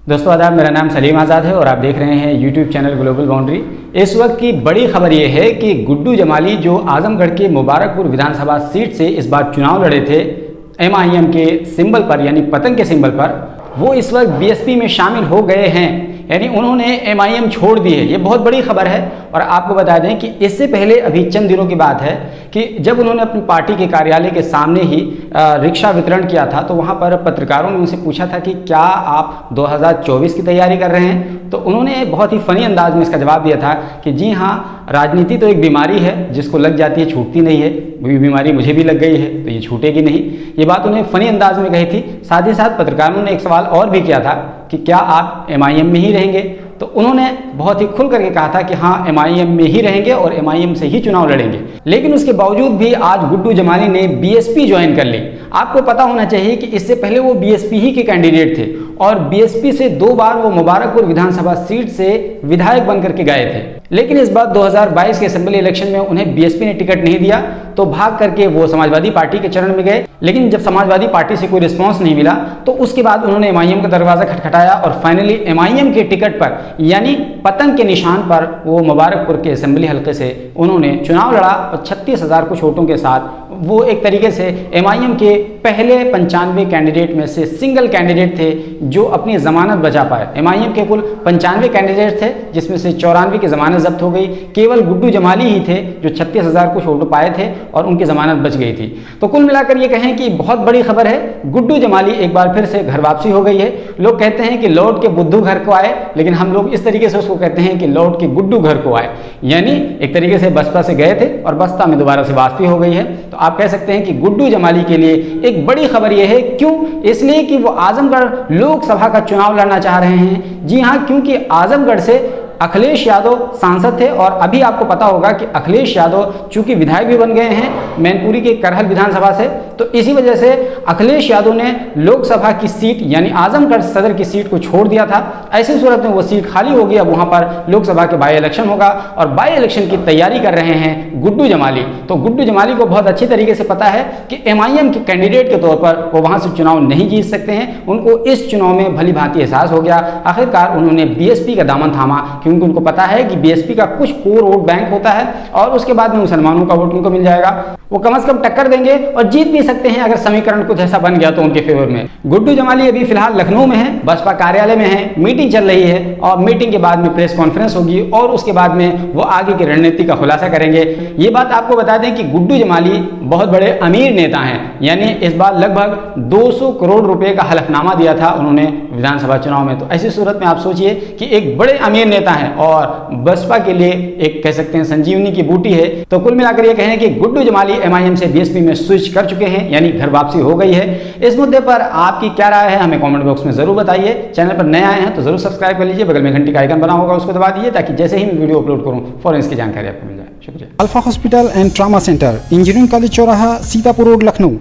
दोस्तों आदाब, मेरा नाम सलीम आज़ाद है और आप देख रहे हैं यूट्यूब चैनल ग्लोबल बाउंड्री। इस वक्त की बड़ी खबर ये है कि गुड्डू जमाली जो आजमगढ़ के मुबारकपुर विधानसभा सीट से इस बार चुनाव लड़े थे MIM के सिंबल पर यानी पतंग के सिंबल पर, वो इस वक्त BSP में शामिल हो गए हैं, यानी उन्होंने MIM छोड़ दी है। ये बहुत बड़ी खबर है और आपको बता दें कि इससे पहले अभी चंद दिनों की बात है कि जब उन्होंने अपनी पार्टी के कार्यालय के सामने ही रिक्शा वितरण किया था, तो वहाँ पर पत्रकारों ने उनसे पूछा था कि क्या आप 2024 की तैयारी कर रहे हैं। तो उन्होंने बहुत ही फनी अंदाज में इसका जवाब दिया था कि जी हाँ, राजनीति तो एक बीमारी है जिसको लग जाती है छूटती नहीं है, वही बीमारी मुझे भी लग गई है तो ये छूटेगी नहीं। ये बात उन्हें फनी अंदाज में कही थी। साथ ही साथ पत्रकारों ने एक सवाल और भी किया था कि क्या आप MIM में ही रहेंगे, तो उन्होंने बहुत ही खुल करके कहा था कि हाँ, MIM में ही रहेंगे और MIM से ही चुनाव लड़ेंगे। लेकिन उसके बावजूद भी आज गुड्डू जमाली ने BSP ज्वाइन कर ली। आपको पता होना चाहिए कि इससे पहले वो BSP ही के कैंडिडेट थे और BSP से 2 बार वो मुबारकपुर विधानसभा सीट से विधायक बनकर के गए थे। लेकिन इस बार 2022 के असेंबली इलेक्शन में उन्हें BSP ने टिकट नहीं दिया, तो भाग करके वो समाजवादी पार्टी के चरण में गए। लेकिन जब समाजवादी पार्टी से कोई रिस्पांस नहीं मिला तो उसके बाद उन्होंने MIM का दरवाजा खटखटाया और फाइनली MIM के टिकट पर यानी पतंग के निशान पर वो मुबारकपुर के असेंबली हल्के से उन्होंने चुनाव लड़ा और 36,000 कुछ वोटों के साथ वो एक तरीके से MIM के पहले 95 कैंडिडेट में से सिंगल कैंडिडेट थे जो अपनी जमानत बचा पाए। MIM के कुल 95 कैंडिडेट थे जिसमें से 94 की जमानत जब्त हो गई। केवल गुड्डू जमाली ही थे जो 36,000 कुछ वोट पाए थे और उनकी जमानत बच गई थी। तो कुल मिलाकर ये कहें कि बहुत बड़ी खबर है, गुड्डू जमाली एक बार फिर से घर वापसी हो गई है। लोग कहते हैं कि लौट के बुद्धू घर को आए, लेकिन हम लोग इस तरीके से उसको कहते हैं कि लौट के गुड्डू घर को आए, यानी एक तरीके से बसपा से गए थे और बसपा में दोबारा से वापसी हो गई है। तो आप कह सकते हैं कि गुड्डू जमाली के लिए एक बड़ी खबर यह है। क्यों? इसलिए कि वो आजमगढ़ लोकसभा का चुनाव लड़ना चाह रहे हैं। जी हाँ, क्योंकि आजमगढ़ से अखिलेश यादव सांसद थे और अभी आपको पता होगा कि अखिलेश यादव चूंकि विधायक भी बन गए हैं मैनपुरी के करहल विधानसभा से, तो इसी वजह से अखिलेश यादव ने लोकसभा की सीट यानी आजमगढ़ सदर की सीट को छोड़ दिया था। ऐसी सूरत में वो सीट खाली होगी। अब वहां पर लोकसभा के बाई इलेक्शन होगा और बाई इलेक्शन की तैयारी कर रहे हैं गुड्डू जमाली। तो गुड्डू जमाली को बहुत अच्छी तरीके से पता है कि MIM के कैंडिडेट के तौर पर वो वहां से चुनाव नहीं जीत सकते हैं। उनको इस चुनाव में भली भांति एहसास हो गया। आखिरकार उन्होंने BSP का दामन थामा, क्योंकि उनको पता है कि BSP का कुछ कोर वोट बैंक होता है और उसके बाद में मुसलमानों का वोट उनको मिल जाएगा। वो कम से कम टक्कर देंगे और जीत भी सकते हैं अगर समीकरण कुछ ऐसा बन गया तो उनके फेवर में। गुड्डू जमाली अभी फिलहाल लखनऊ में है, बसपा कार्यालय में है, मीटिंग चल रही है और मीटिंग के बाद में प्रेस कॉन्फ्रेंस होगी और उसके बाद में वो आगे की रणनीति का खुलासा करेंगे। ये बात आपको बता दें कि गुड्डू जमाली बहुत बड़े अमीर नेता हैं, यानी इस बार लगभग 200 करोड़ रुपए का हलफनामा दिया था उन्होंने विधानसभा चुनाव में। तो ऐसी सूरत में आप सोचिए कि एक बड़े अमीर नेता है और बसपा के लिए एक कह सकते हैं संजीवनी की बूटी है। तो कुल मिलाकर ये कहें कि गुड्डू जमाली MIM से BSP में स्विच कर चुके हैं, यानी घर वापसी हो गई है। इस मुद्दे पर आपकी क्या राय है हमें कमेंट बॉक्स में जरूर बताइए। चैनल पर नए आए हैं तो जरूर सब्सक्राइब कर लीजिए, बगल में घंटी का आइकन बना होगा उसको दबा दीजिए ताकि जैसे ही मैं वीडियो अपलोड करूं फौरन इसकी जानकारी आपको मिल जाए। शुक्रिया। Alpha hospital and trauma centre, engineering college चौराहा, सीतापुर रोड, लखनऊ।